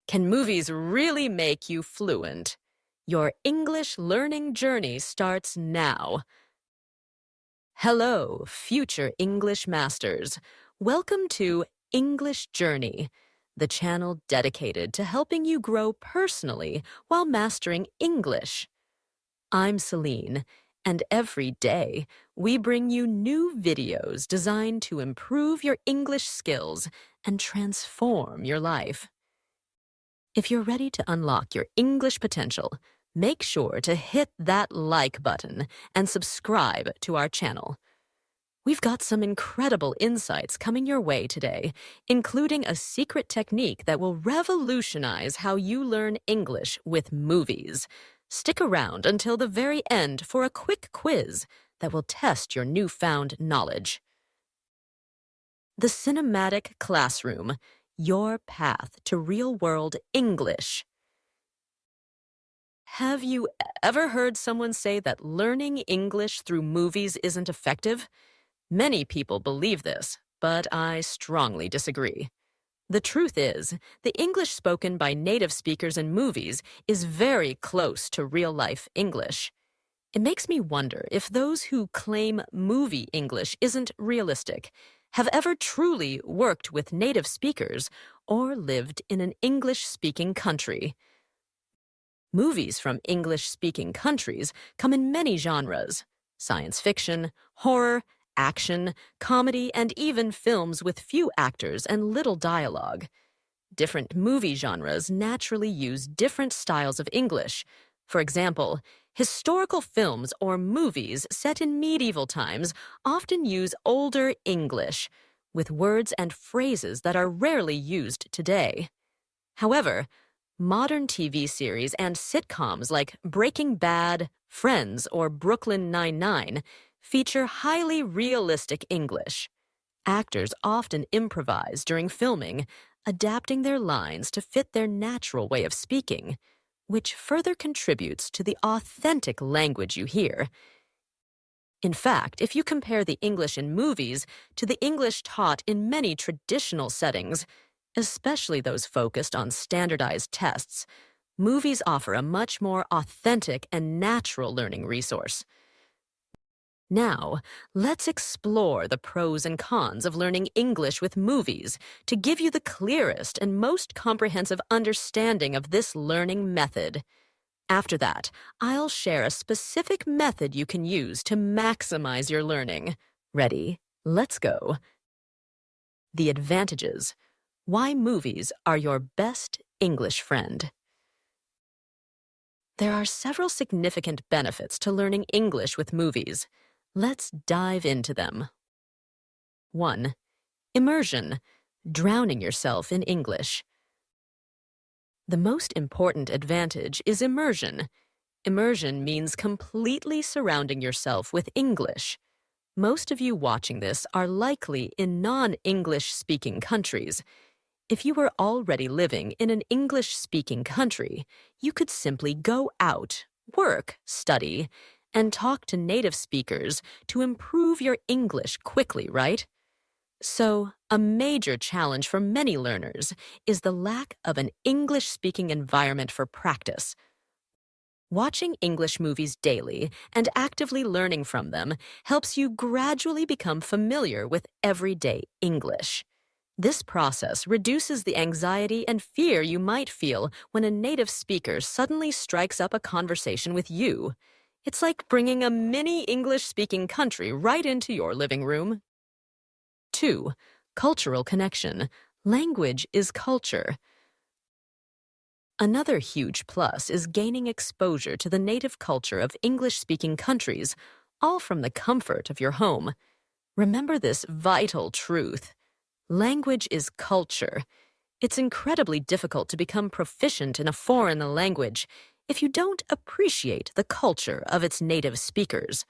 Can movies really make you fluent? Your English learning journey starts now. Hello, future English masters. Welcome to English Journey, the channel dedicated to helping you grow personally while mastering English. I'm Celine, and every day we bring you new videos designed to improve your English skills and transform your life. If you're ready to unlock your English potential, make sure to hit that like button and subscribe to our channel. We've got some incredible insights coming your way today, including a secret technique that will revolutionize how you learn English with movies. Stick around until the very end for a quick quiz that will test your newfound knowledge. The Cinematic Classroom, your path to real-world English. Have you ever heard someone say that learning English through movies isn't effective? Many people believe this, but I strongly disagree. The truth is, the English spoken by native speakers in movies is very close to real-life English. It makes me wonder if those who claim movie English isn't realistic have ever truly worked with native speakers or lived in an English-speaking country. Movies from English-speaking countries come in many genres: science fiction, horror, action, comedy, and even films with few actors and little dialogue. Different movie genres naturally use different styles of English. For example, historical films or movies set in medieval times often use older English, with words and phrases that are rarely used today. However, modern TV series and sitcoms like Breaking Bad, Friends, or Brooklyn Nine-Nine feature highly realistic English. Actors often improvise during filming, adapting their lines to fit their natural way of speaking, which further contributes to the authentic language you hear. In fact, if you compare the English in movies to the English taught in many traditional settings, especially those focused on standardized tests, movies offer a much more authentic and natural learning resource. Now, let's explore the pros and cons of learning English with movies to give you the clearest and most comprehensive understanding of this learning method. After that, I'll share a specific method you can use to maximize your learning. Ready? Let's go. The advantages. Why movies are your best English friend. There are several significant benefits to learning English with movies. Let's dive into them. 1. Immersion, drowning yourself in English. The most important advantage is immersion. Immersion means completely surrounding yourself with English. Most of you watching this are likely in non-English speaking countries. If you were already living in an English-speaking country, you could simply go out, work, study, and talk to native speakers to improve your English quickly, right? So, a major challenge for many learners is the lack of an English-speaking environment for practice. Watching English movies daily and actively learning from them helps you gradually become familiar with everyday English. This process reduces the anxiety and fear you might feel when a native speaker suddenly strikes up a conversation with you. It's like bringing a mini English-speaking country right into your living room. 2. Cultural connection. Language is culture. Another huge plus is gaining exposure to the native culture of English-speaking countries, all from the comfort of your home. Remember this vital truth. Language is culture. It's incredibly difficult to become proficient in a foreign language if you don't appreciate the culture of its native speakers.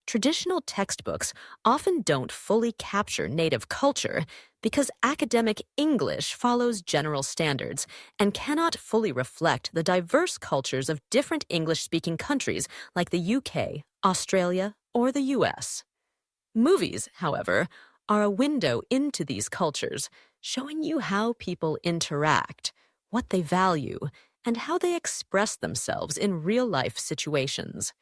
Traditional textbooks often don't fully capture native culture because academic English follows general standards and cannot fully reflect the diverse cultures of different English-speaking countries like the UK, Australia, or the US. Movies, however, are a window into these cultures, showing you how people interact, what they value, and how they express themselves in real-life situations.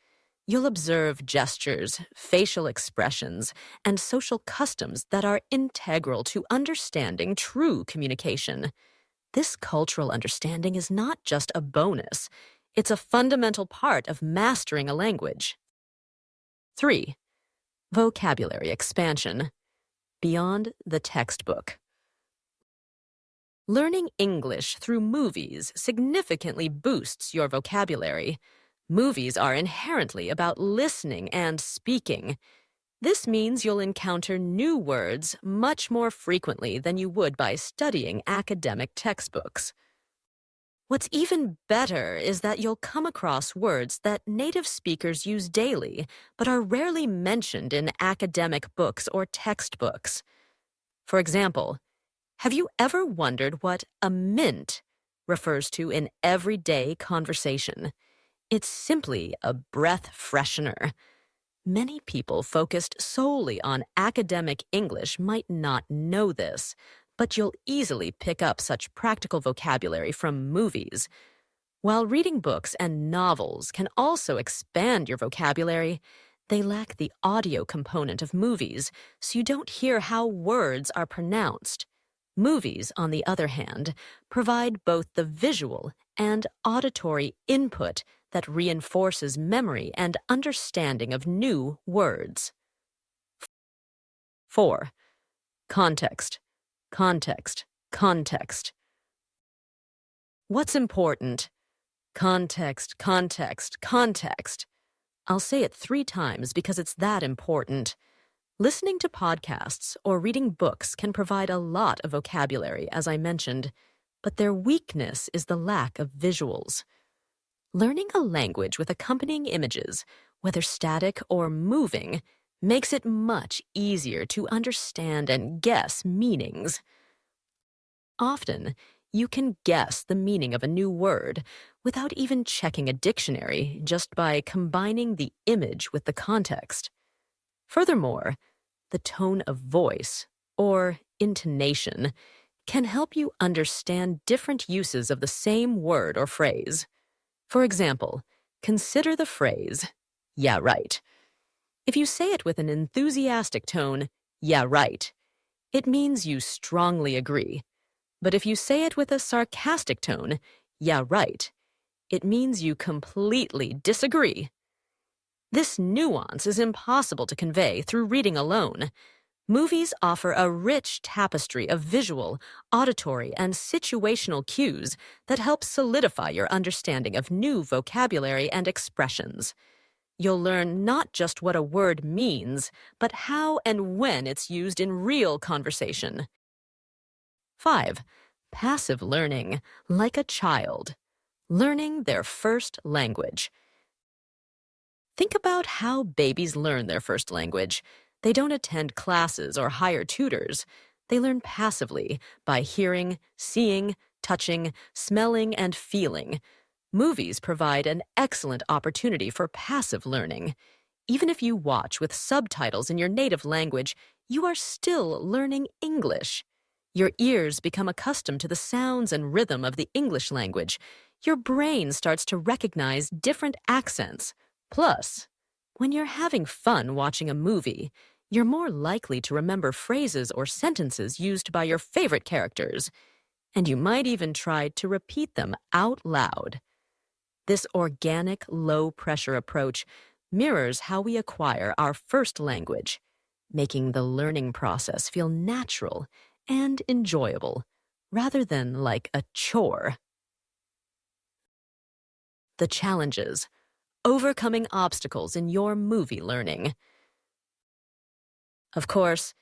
You'll observe gestures, facial expressions, and social customs that are integral to understanding true communication. This cultural understanding is not just a bonus, it's a fundamental part of mastering a language. 3. Vocabulary expansion. Beyond the textbook. Learning English through movies significantly boosts your vocabulary. Movies are inherently about listening and speaking. This means you'll encounter new words much more frequently than you would by studying academic textbooks. What's even better is that you'll come across words that native speakers use daily, but are rarely mentioned in academic books or textbooks. For example, have you ever wondered what a mint refers to in everyday conversation? It's simply a breath freshener. Many people focused solely on academic English might not know this, but you'll easily pick up such practical vocabulary from movies. While reading books and novels can also expand your vocabulary, they lack the audio component of movies, so you don't hear how words are pronounced. Movies, on the other hand, provide both the visual and auditory input that reinforces memory and understanding of new words. 4. Context, context, context. What's important? Context, context, context. I'll say it 3 times because it's that important. Listening to podcasts or reading books can provide a lot of vocabulary, as I mentioned, but their weakness is the lack of visuals. Learning a language with accompanying images, whether static or moving, makes it much easier to understand and guess meanings. Often, you can guess the meaning of a new word without even checking a dictionary, just by combining the image with the context. Furthermore, the tone of voice, or intonation, can help you understand different uses of the same word or phrase. For example, consider the phrase, "Yeah, right." If you say it with an enthusiastic tone, "Yeah, right," it means you strongly agree. But if you say it with a sarcastic tone, "Yeah, right," it means you completely disagree. This nuance is impossible to convey through reading alone. Movies offer a rich tapestry of visual, auditory, and situational cues that help solidify your understanding of new vocabulary and expressions. You'll learn not just what a word means, but how and when it's used in real conversation. 5. Passive learning, like a child. Learning their first language. Think about how babies learn their first language. They don't attend classes or hire tutors. They learn passively by hearing, seeing, touching, smelling, and feeling. Movies provide an excellent opportunity for passive learning. Even if you watch with subtitles in your native language, you are still learning English. Your ears become accustomed to the sounds and rhythm of the English language. Your brain starts to recognize different accents. Plus, when you're having fun watching a movie, you're more likely to remember phrases or sentences used by your favorite characters, and you might even try to repeat them out loud. This organic, low-pressure approach mirrors how we acquire our first language, making the learning process feel natural and enjoyable, rather than like a chore. The challenges. Overcoming obstacles in your movie learning. Of course,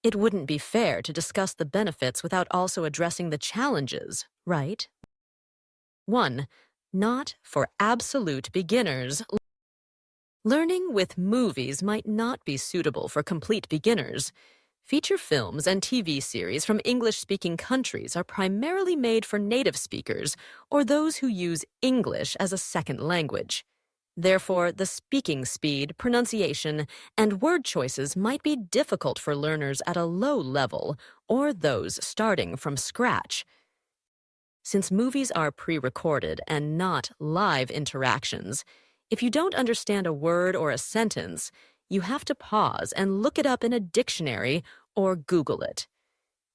it wouldn't be fair to discuss the benefits without also addressing the challenges, right? 1. Not for absolute beginners. Learning with movies might not be suitable for complete beginners. Feature films and TV series from English-speaking countries are primarily made for native speakers or those who use English as a second language. Therefore, the speaking speed, pronunciation, and word choices might be difficult for learners at a low level or those starting from scratch. Since movies are pre-recorded and not live interactions, if you don't understand a word or a sentence, you have to pause and look it up in a dictionary or Google it.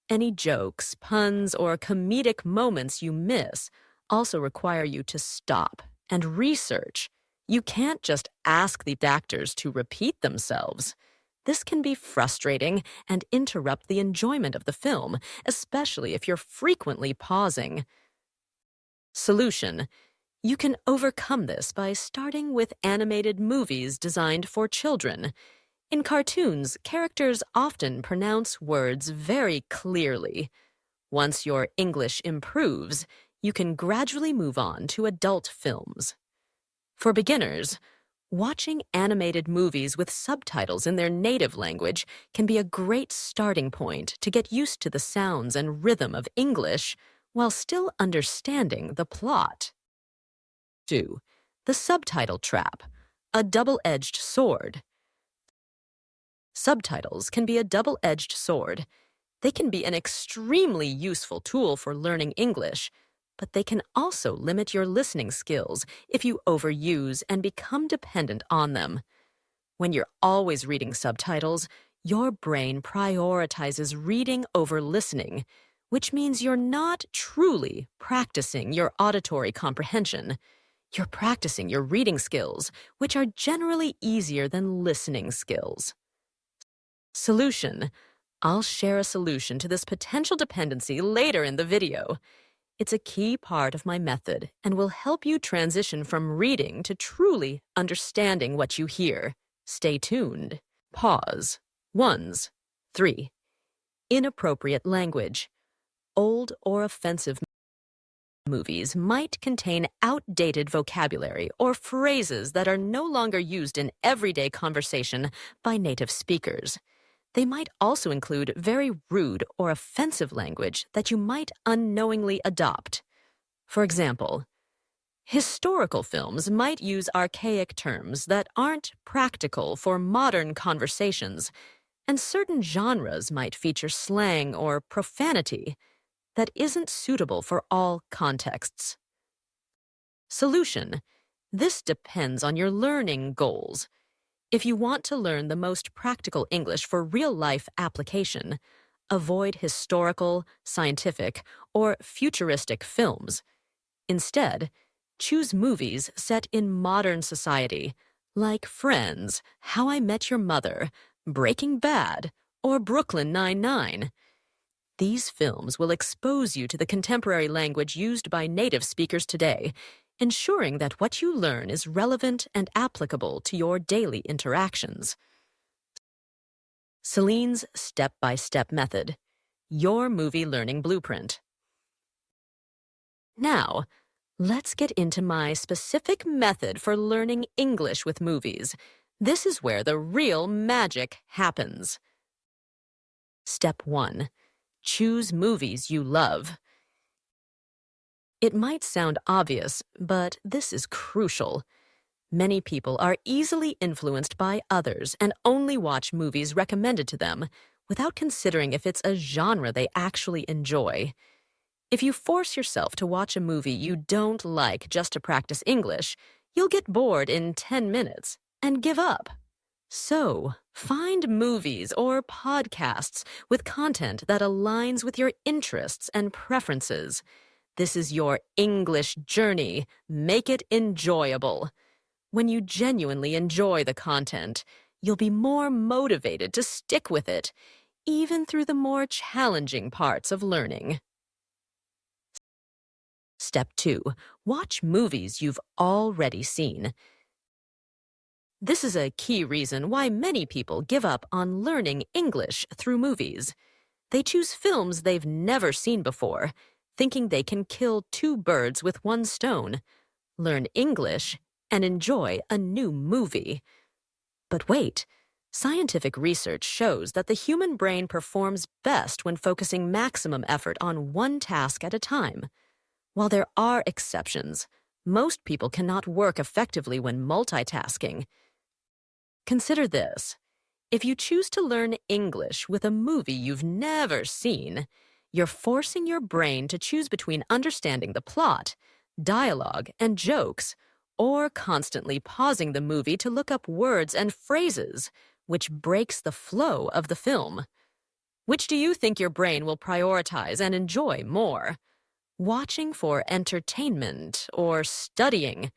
Any jokes, puns, or comedic moments you miss also require you to stop and research. You can't just ask the actors to repeat themselves. This can be frustrating and interrupt the enjoyment of the film, especially if you're frequently pausing. Solution: you can overcome this by starting with animated movies designed for children. In cartoons, characters often pronounce words very clearly. Once your English improves, you can gradually move on to adult films. For beginners, watching animated movies with subtitles in their native language can be a great starting point to get used to the sounds and rhythm of English while still understanding the plot. 2. The subtitle trap, a double-edged sword. Subtitles can be a double-edged sword. They can be an extremely useful tool for learning English, but they can also limit your listening skills if you overuse and become dependent on them. When you're always reading subtitles, your brain prioritizes reading over listening, which means you're not truly practicing your auditory comprehension. You're practicing your reading skills, which are generally easier than listening skills. Solution: I'll share a solution to this potential dependency later in the video. It's a key part of my method and will help you transition from reading to truly understanding what you hear. Stay tuned. Pause. 3. Inappropriate language. Old or offensive movies might contain outdated vocabulary or phrases that are no longer used in everyday conversation by native speakers. They might also include very rude or offensive language that you might unknowingly adopt. For example, historical films might use archaic terms that aren't practical for modern conversations, and certain genres might feature slang or profanity that isn't suitable for all contexts. Solution: this depends on your learning goals. If you want to learn the most practical English for real-life application, avoid historical, scientific, or futuristic films. Instead, choose movies set in modern society, like Friends, How I Met Your Mother, Breaking Bad, or Brooklyn Nine-Nine. These films will expose you to the contemporary language used by native speakers today, ensuring that what you learn is relevant and applicable to your daily interactions. Celine's step-by-step method, your movie learning blueprint. Now, let's get into my specific method for learning English with movies. This is where the real magic happens. Step 1. Choose movies you love. It might sound obvious, but this is crucial. Many people are easily influenced by others and only watch movies recommended to them without considering if it's a genre they actually enjoy. If you force yourself to watch a movie you don't like just to practice English, you'll get bored in 10 minutes and give up. So, find movies or podcasts with content that aligns with your interests and preferences. This is your English journey. Make it enjoyable. When you genuinely enjoy the content, you'll be more motivated to stick with it, even through the more challenging parts of learning. Step 2. Watch movies you've already seen. This is a key reason why many people give up on learning English through movies. They choose films they've never seen before, thinking they can kill two birds with one stone, learn English, and enjoy a new movie. But wait, scientific research shows that the human brain performs best when focusing maximum effort on one task at a time. While there are exceptions, most people cannot work effectively when multitasking. Consider this. If you choose to learn English with a movie you've never seen, You're forcing your brain to choose between understanding the plot, dialogue, and jokes, or constantly pausing the movie to look up words and phrases, which breaks the flow of the film. Which do you think your brain will prioritize and enjoy more? Watching for entertainment or studying?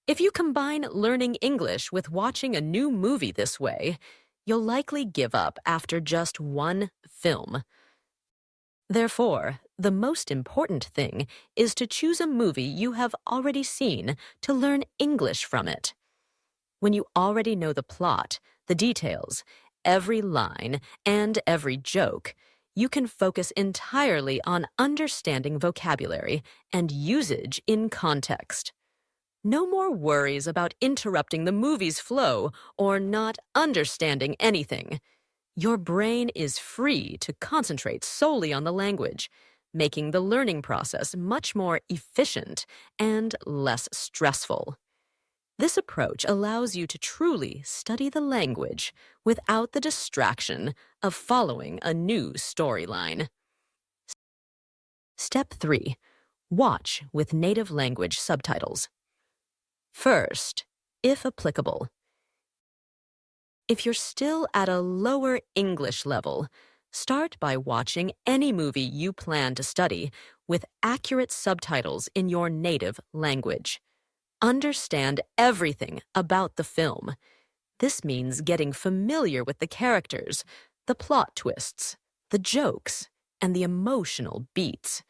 If you combine learning English with watching a new movie this way, you'll likely give up after just one film. Therefore, the most important thing is to choose a movie you have already seen to learn English from it. When you already know the plot, the details, every line, and every joke, you can focus entirely on understanding vocabulary and usage in context. No more worries about interrupting the movie's flow or not understanding anything. Your brain is free to concentrate solely on the language, making the learning process much more efficient and less stressful. This approach allows you to truly study the language without the distraction of following a new storyline. Step 3. Watch with native language subtitles. First, if applicable. If you're still at a lower English level, start by watching any movie you plan to study with accurate subtitles in your native language. Understand everything about the film. This means getting familiar with the characters, the plot twists, the jokes, and the emotional beats.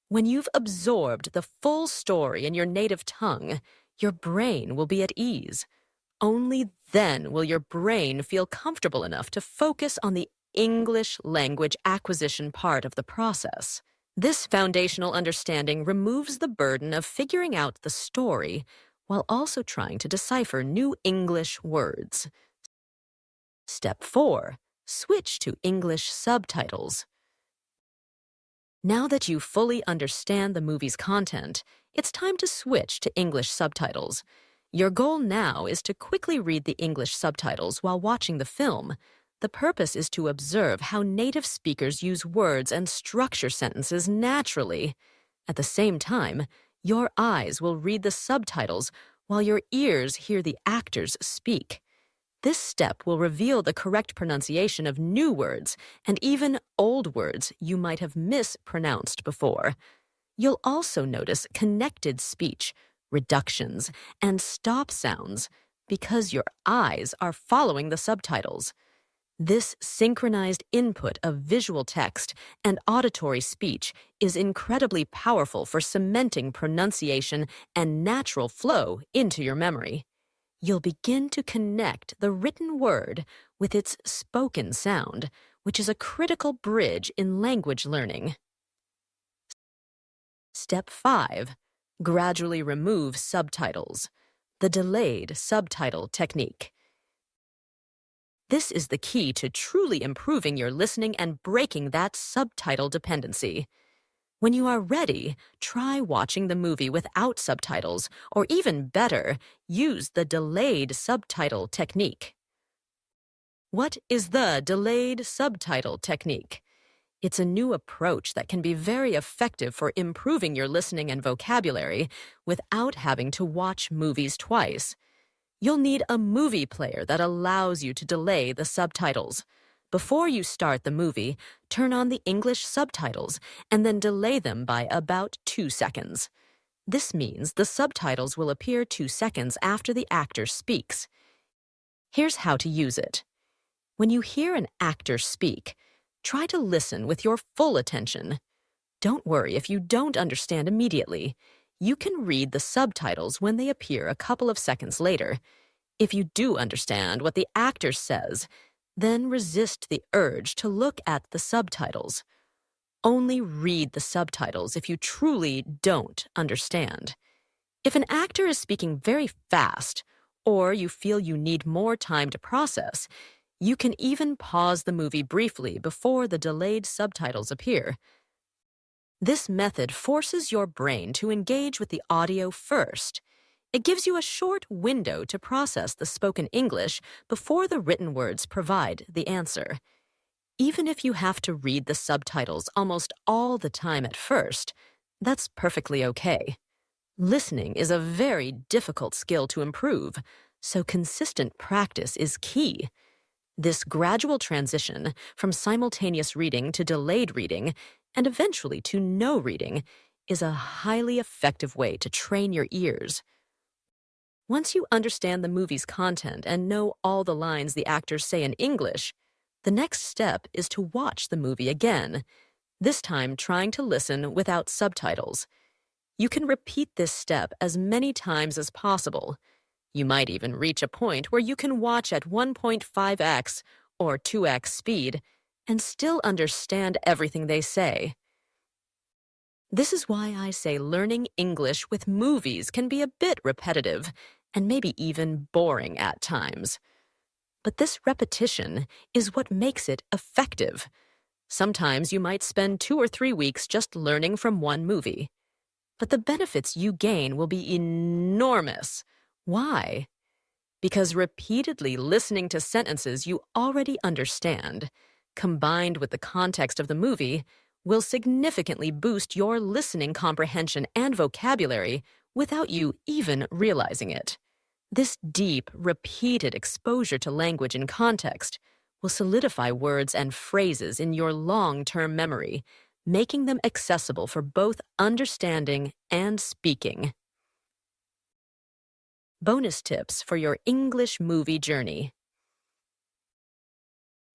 When you've absorbed the full story in your native tongue, your brain will be at ease. Only then will your brain feel comfortable enough to focus on the English language acquisition part of the process. This foundational understanding removes the burden of figuring out the story while also trying to decipher new English words. Step 4. Switch to English subtitles. Now that you fully understand the movie's content, it's time to switch to English subtitles. Your goal now is to quickly read the English subtitles while watching the film. The purpose is to observe how native speakers use words and structure sentences naturally. At the same time, your eyes will read the subtitles while your ears hear the actors speak. This step will reveal the correct pronunciation of new words and even old words you might have mispronounced before. You'll also notice connected speech, reductions, and stop sounds because your eyes are following the subtitles. This synchronized input of visual text and auditory speech is incredibly powerful for cementing pronunciation and natural flow into your memory. You'll begin to connect the written word with its spoken sound, which is a critical bridge in language learning. Step 5. Gradually remove subtitles. The delayed subtitle technique. This is the key to truly improving your listening and breaking that subtitle dependency. When you are ready, try watching the movie without subtitles, or even better, use the delayed subtitle technique. What is the delayed subtitle technique? It's a new approach that can be very effective for improving your listening and vocabulary without having to watch movies twice. You'll need a movie player that allows you to delay the subtitles. Before you start the movie, turn on the English subtitles and then delay them by about 2 seconds. This means the subtitles will appear 2 seconds after the actor speaks. Here's how to use it. When you hear an actor speak, try to listen with your full attention. Don't worry if you don't understand immediately. You can read the subtitles when they appear a couple of seconds later. If you do understand what the actor says, then resist the urge to look at the subtitles. Only read the subtitles if you truly don't understand. If an actor is speaking very fast, or you feel you need more time to process, you can even pause the movie briefly before the delayed subtitles appear. This method forces your brain to engage with the audio first. It gives you a short window to process the spoken English before the written words provide the answer. Even if you have to read the subtitles almost all the time at first, that's perfectly okay. Listening is a very difficult skill to improve, so consistent practice is key. This gradual transition from simultaneous reading to delayed reading, and eventually to no reading, is a highly effective way to train your ears. Once you understand the movie's content and know all the lines the actors say in English, the next step is to watch the movie again, this time trying to listen without subtitles. You can repeat this step as many times as possible. You might even reach a point where you can watch at 1.5x or 2x speed and still understand everything they say. This is why I say learning English with movies can be a bit repetitive and maybe even boring at times. But this repetition is what makes it effective. Sometimes you might spend 2 or 3 weeks just learning from one movie. But the benefits you gain will be enormous. Why? Because repeatedly listening to sentences you already understand, combined with the context of the movie, will significantly boost your listening comprehension and vocabulary without you even realizing it. This deep, repeated exposure to language in context will solidify words and phrases in your long-term memory, making them accessible for both understanding and speaking. Bonus tips for your English movie journey.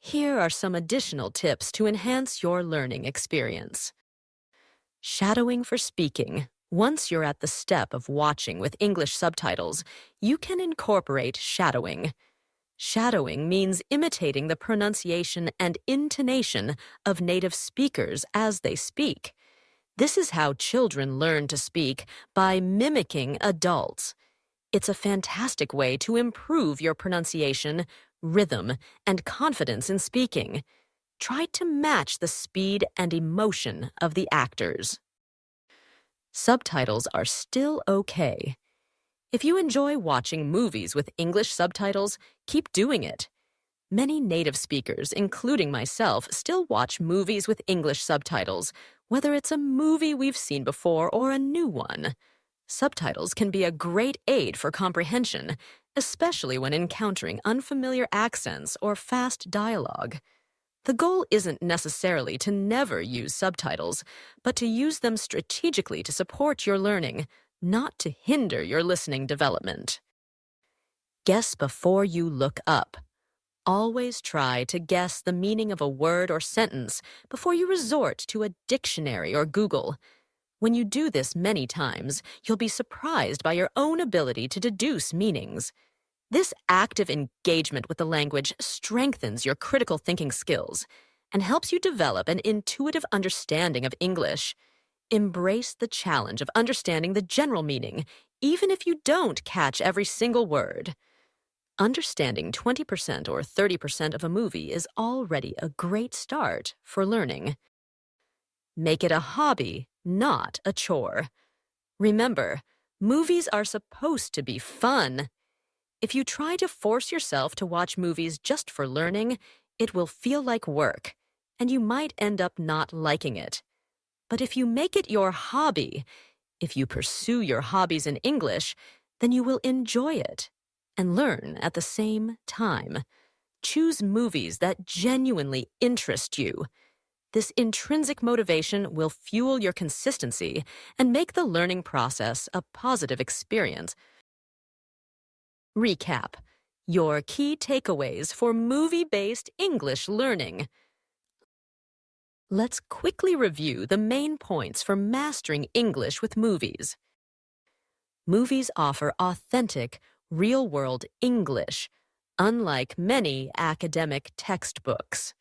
Here are some additional tips to enhance your learning experience. Shadowing for speaking. Once you're at the step of watching with English subtitles, you can incorporate shadowing. Shadowing means imitating the pronunciation and intonation of native speakers as they speak. This is how children learn to speak, by mimicking adults. It's a fantastic way to improve your pronunciation, rhythm, and confidence in speaking. Try to match the speed and emotion of the actors. Subtitles are still okay. If you enjoy watching movies with English subtitles, keep doing it. Many native speakers, including myself, still watch movies with English subtitles, whether it's a movie we've seen before or a new one. Subtitles can be a great aid for comprehension, especially when encountering unfamiliar accents or fast dialogue. The goal isn't necessarily to never use subtitles, but to use them strategically to support your learning, not to hinder your listening development. Guess before you look up. Always try to guess the meaning of a word or sentence before you resort to a dictionary or Google. When you do this many times, you'll be surprised by your own ability to deduce meanings. This active engagement with the language strengthens your critical thinking skills and helps you develop an intuitive understanding of English. Embrace the challenge of understanding the general meaning, even if you don't catch every single word. Understanding 20% or 30% of a movie is already a great start for learning. Make it a hobby, not a chore. Remember, movies are supposed to be fun. If you try to force yourself to watch movies just for learning, it will feel like work, and you might end up not liking it. But if you make it your hobby, if you pursue your hobbies in English, then you will enjoy it and learn at the same time. Choose movies that genuinely interest you. This intrinsic motivation will fuel your consistency and make the learning process a positive experience. Recap. Your key takeaways for movie-based English learning. Let's quickly review the main points for mastering English with movies. Movies offer authentic, real-world English, unlike many academic textbooks.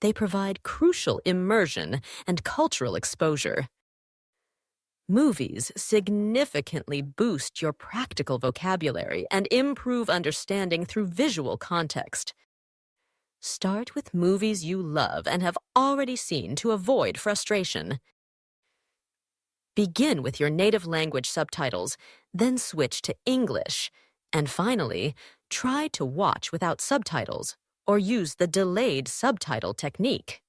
They provide crucial immersion and cultural exposure. Movies significantly boost your practical vocabulary and improve understanding through visual context. Start with movies you love and have already seen to avoid frustration. Begin with your native language subtitles, then switch to English. And finally, try to watch without subtitles or use the delayed subtitle technique.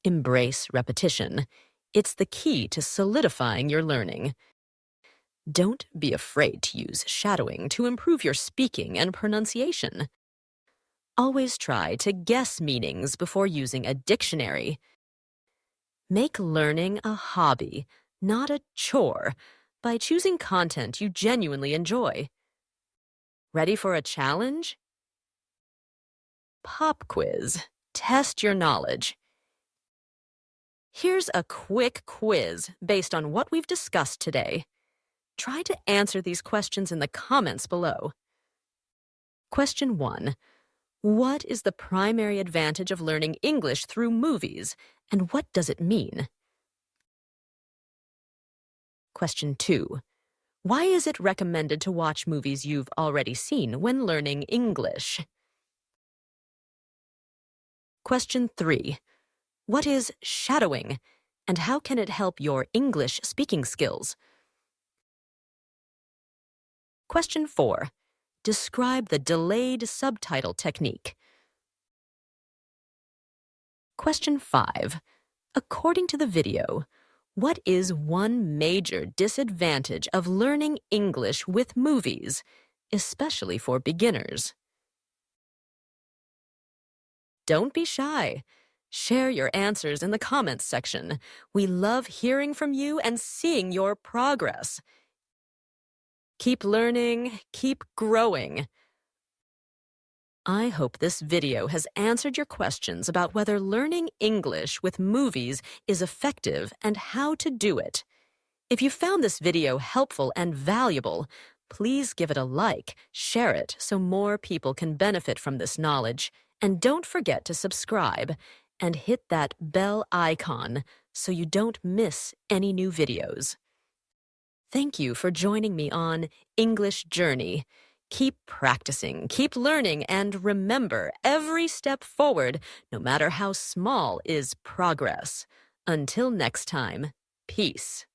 Embrace repetition. It's the key to solidifying your learning. Don't be afraid to use shadowing to improve your speaking and pronunciation. Always try to guess meanings before using a dictionary. Make learning a hobby, not a chore, by choosing content you genuinely enjoy. Ready for a challenge? Pop quiz. Test your knowledge. Here's a quick quiz based on what we've discussed today. Try to answer these questions in the comments below. Question 1. What is the primary advantage of learning English through movies, and what does it mean? Question 2. Why is it recommended to watch movies you've already seen when learning English? Question 3. What is shadowing, and how can it help your English speaking skills? Question 4. Describe the delayed subtitle technique. Question 5. According to the video, what is one major disadvantage of learning English with movies, especially for beginners? Don't be shy. Share your answers in the comments section. We love hearing from you and seeing your progress. Keep learning, keep growing. I hope this video has answered your questions about whether learning English with movies is effective and how to do it. If you found this video helpful and valuable, please give it a like, share it so more people can benefit from this knowledge, and don't forget to subscribe and hit that bell icon so you don't miss any new videos. Thank you for joining me on English Journey. Keep practicing, keep learning, and remember, every step forward, no matter how small, is progress. Until next time, peace.